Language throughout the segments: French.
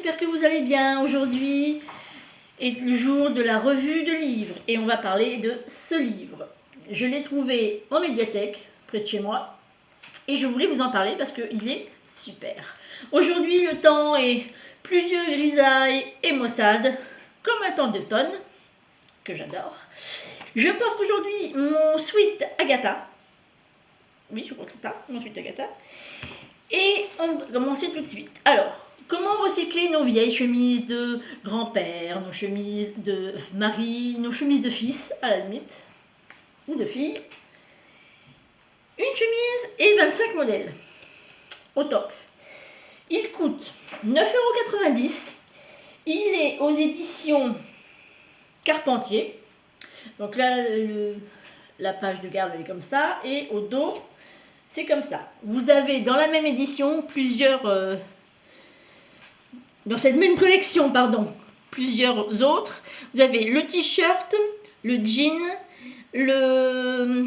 j'espère que vous allez bien. Aujourd'hui est le jour de la revue de livres et on va parler de ce livre. Je l'ai trouvé en médiathèque, près de chez moi, et je voulais vous en parler parce qu'il est super. Aujourd'hui, le temps est pluvieux, grisaille et maussade, comme un temps d'automne, que j'adore. Je porte aujourd'hui mon sweat Agatha. Oui, je crois que c'est ça, mon sweat Agatha. Et on va commencer tout de suite. Alors, comment recycler nos vieilles chemises de grand-père, nos chemises de mari, nos chemises de fils, à la limite, ou de fille. Une chemise et 25 modèles. Au top. Il coûte 9,90 €. Il est aux éditions Carpentier. Donc là, la page de garde elle est comme ça. Et au dos, c'est comme ça. Vous avez dans la même édition plusieurs... dans cette même collection, pardon, plusieurs autres. Vous avez le t-shirt, le jean, le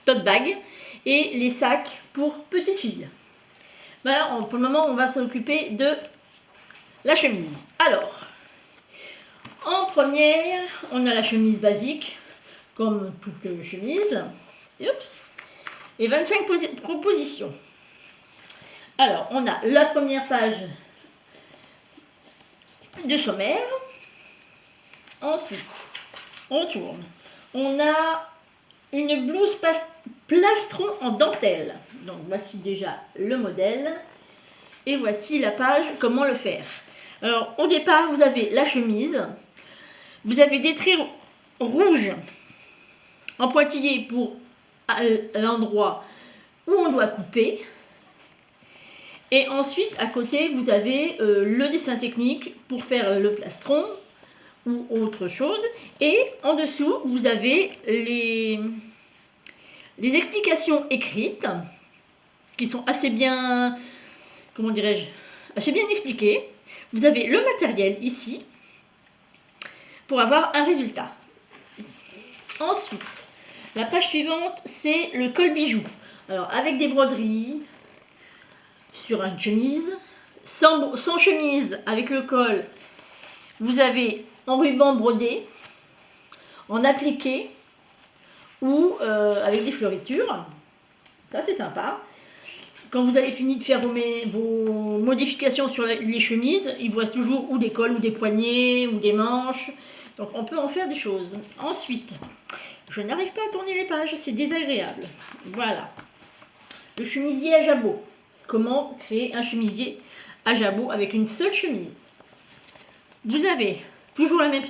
tote bag et les sacs pour petites filles. Voilà, pour le moment, on va s'occuper de la chemise. Alors, en première, on a la chemise basique, comme toutes les chemises. Et 25 propositions. Alors, on a la première page de sommaire. Ensuite, on tourne. On a une blouse plastron en dentelle. Donc, voici déjà le modèle. Et voici la page comment le faire. Alors, au départ, vous avez la chemise. Vous avez des traits rouges en pointillé pour l'endroit où on doit couper. Et ensuite, à côté, vous avez le dessin technique pour faire le plastron ou autre chose. Et en dessous, vous avez les explications écrites qui sont assez bien, comment dirais-je, assez bien expliquées. Vous avez le matériel ici pour avoir un résultat. Ensuite, la page suivante, c'est le col bijou. Alors, avec des broderies sur une chemise, sans chemise, avec le col, vous avez en ruban brodé, en appliqué ou avec des fleuritures. Ça, c'est sympa. Quand vous avez fini de faire vos modifications sur les chemises, il vous reste toujours ou des cols, ou des poignets, ou des manches. Donc, on peut en faire des choses. Ensuite, je n'arrive pas à tourner les pages, c'est désagréable. Voilà. Le chemisier à jabot. Comment créer un chemisier à jabot avec une seule chemise. Vous avez toujours le même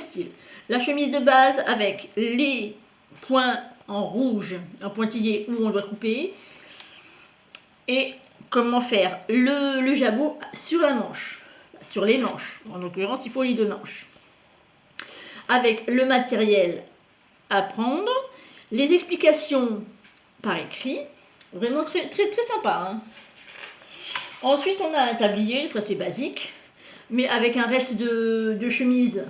style. La chemise de base avec les points en rouge, en pointillé où on doit couper. Et comment faire le jabot sur la manche, sur les manches. En l'occurrence, il faut les deux manches. Avec le matériel à prendre, les explications par écrit. Vraiment très, très, très sympa. Hein. Ensuite, on a un tablier, ça c'est basique, mais avec un reste de chemise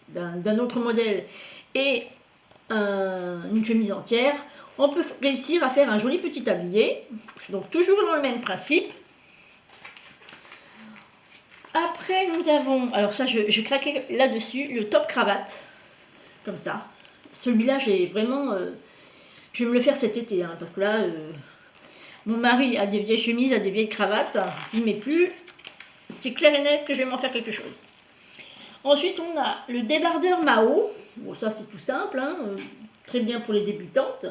d'un autre modèle et une chemise entière, on peut réussir à faire un joli petit tablier. Donc toujours dans le même principe. Après, nous avons, alors ça je craquais là-dessus, le top cravate, comme ça. Celui-là, j'ai vraiment, je vais me le faire cet été, hein, parce que là, mon mari a des vieilles chemises, a des vieilles cravates, il ne met plus. C'est clair et net que je vais m'en faire quelque chose. Ensuite, on a le débardeur Mao. Bon, ça c'est tout simple, hein, très bien pour les débutantes.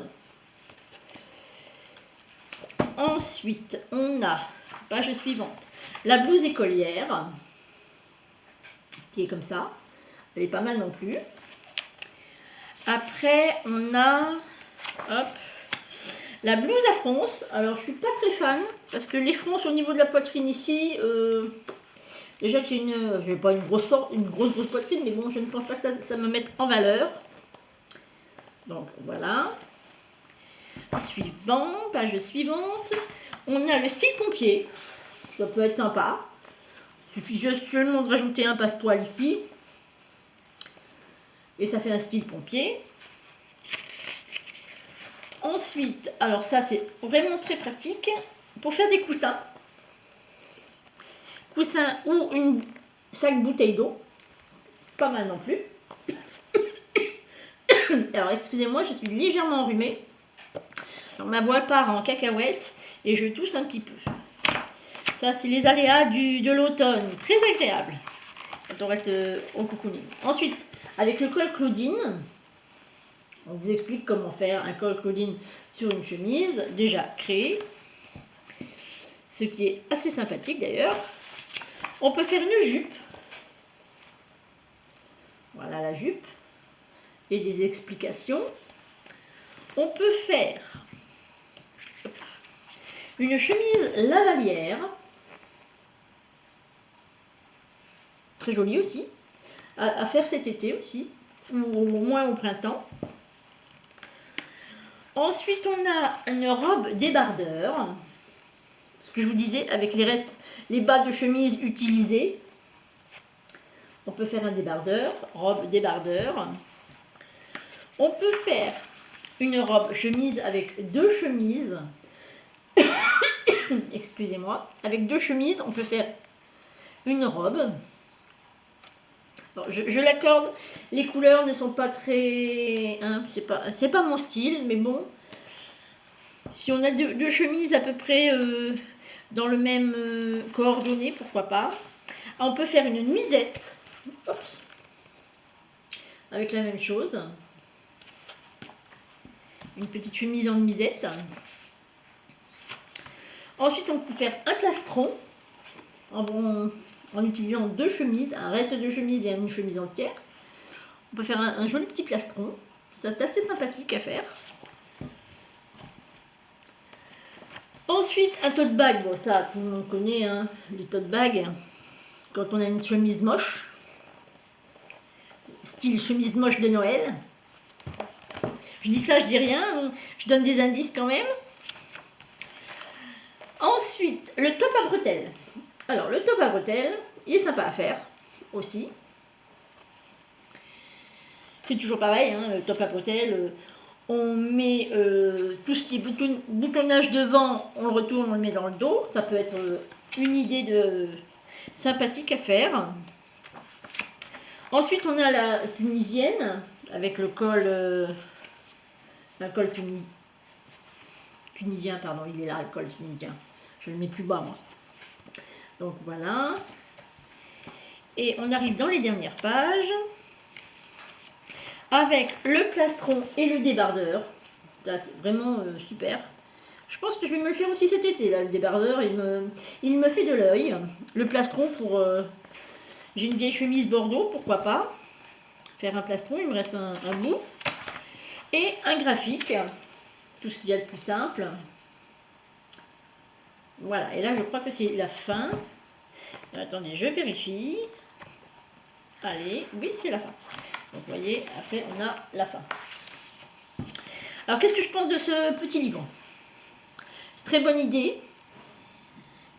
Ensuite, on a, page suivante, la blouse écolière, qui est comme ça. Elle est pas mal non plus. Après, on a, hop, la blouse à fronce. Alors, je suis pas très fan, parce que les fronces au niveau de la poitrine ici, déjà que j'ai pas une grosse poitrine, mais bon, je ne pense pas que ça me mette en valeur. Donc, voilà. Page suivante, on a le style pompier. Ça peut être sympa. Il suffit juste seulement de rajouter un passepoil ici. Et ça fait un style pompier. Ensuite, alors ça c'est vraiment très pratique pour faire des coussins. coussin ou une sac bouteille d'eau. Pas mal non plus. Alors excusez-moi, je suis légèrement enrhumée. Alors, ma voix part en cacahuète et je tousse un petit peu. Ça, c'est les aléas de l'automne. Très agréable quand on reste au cocooning. Ensuite, avec le col Claudine, on vous explique comment faire un col Claudine sur une chemise déjà créée. Ce qui est assez sympathique d'ailleurs. On peut faire une jupe. Voilà la jupe. Et des explications. On peut faire une chemise lavalière. Très jolie aussi. À faire cet été aussi. Ou au moins au printemps. Ensuite, on a une robe débardeur. Ce que je vous disais, avec les restes, les bas de chemise utilisés. On peut faire un débardeur, robe débardeur. On peut faire une robe chemise avec deux chemises. Excusez-moi. Avec deux chemises, on peut faire une robe. Bon, je l'accorde, les couleurs ne sont pas très... Hein, c'est pas mon style, mais bon. Si on a deux chemises à peu près dans le même coordonnées, pourquoi pas. On peut faire une nuisette. Oups. Avec la même chose. Une petite chemise en nuisette. Ensuite, on peut faire un plastron en utilisant deux chemises, un reste de chemise et une chemise entière. On peut faire un joli petit plastron. C'est assez sympathique à faire. Ensuite, un tote bag. Bon, ça, tout le monde connaît, hein, les tote bags. Quand on a une chemise moche. Style chemise moche de Noël. Je dis ça, je dis rien. Je donne des indices quand même. Ensuite, le top à bretelles. Alors, le top à bretelles, il est sympa à faire aussi. C'est toujours pareil, hein, le top à bretelles. On met tout ce qui est boutonnage devant, on le retourne, on le met dans le dos. Ça peut être une idée sympathique à faire. Ensuite, on a la tunisienne avec le col, tunisien, pardon, il est là, le col tunisien. Je le mets plus bas, moi. Donc voilà. Et on arrive dans les dernières pages avec le plastron et le débardeur. C'est vraiment super. Je pense que je vais me le faire aussi cet été, là, le débardeur. Il me fait de l'œil. Le plastron pour... j'ai une vieille chemise bordeaux, pourquoi pas. Faire un plastron, il me reste un bout. Et un graphique. Tout ce qu'il y a de plus simple. Voilà, et là je crois que c'est la fin. Attendez, je vérifie. Allez, oui, c'est la fin. Donc vous voyez, après on a la fin. Alors qu'est-ce que je pense de ce petit livre? Très bonne idée.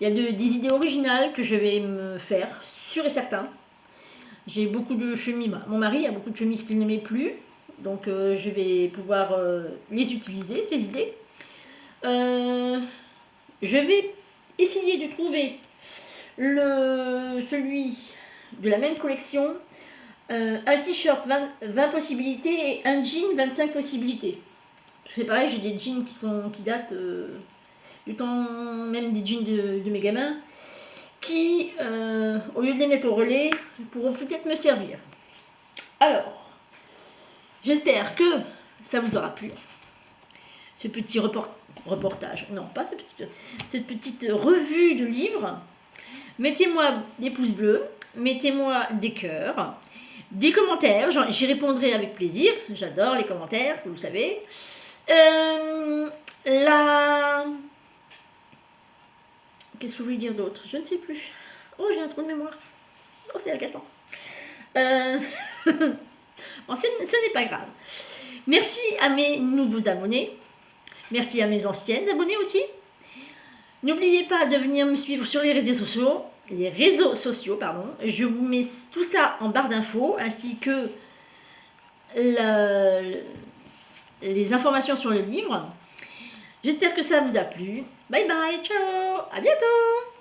Il y a des idées originales que je vais me faire, sûr et certain. J'ai beaucoup de chemises. Mon mari a beaucoup de chemises qu'il n'aimait plus. Donc je vais pouvoir les utiliser, ces idées. Je vais essayer de trouver celui de la même collection, un t-shirt 20 possibilités et un jean 25 possibilités. C'est pareil, j'ai des jeans qui datent du temps même des jeans de mes gamins qui, au lieu de les mettre au relais, pourront peut-être me servir. Alors, j'espère que ça vous aura plu. Ce petit reportage, non pas cette petite revue de livres. Mettez-moi des pouces bleus, mettez-moi des cœurs, des commentaires, j'y répondrai avec plaisir, j'adore les commentaires, vous le savez. Qu'est-ce que je voulais dire d'autre? Je ne sais plus. Oh, j'ai un trou de mémoire. Oh, c'est agaçant. Bon, ce n'est pas grave. Merci à mes nouveaux abonnés. Merci à mes anciennes abonnées aussi. N'oubliez pas de venir me suivre sur les réseaux sociaux. Je vous mets tout ça en barre d'infos, ainsi que les informations sur le livre. J'espère que ça vous a plu. Bye bye, ciao, à bientôt.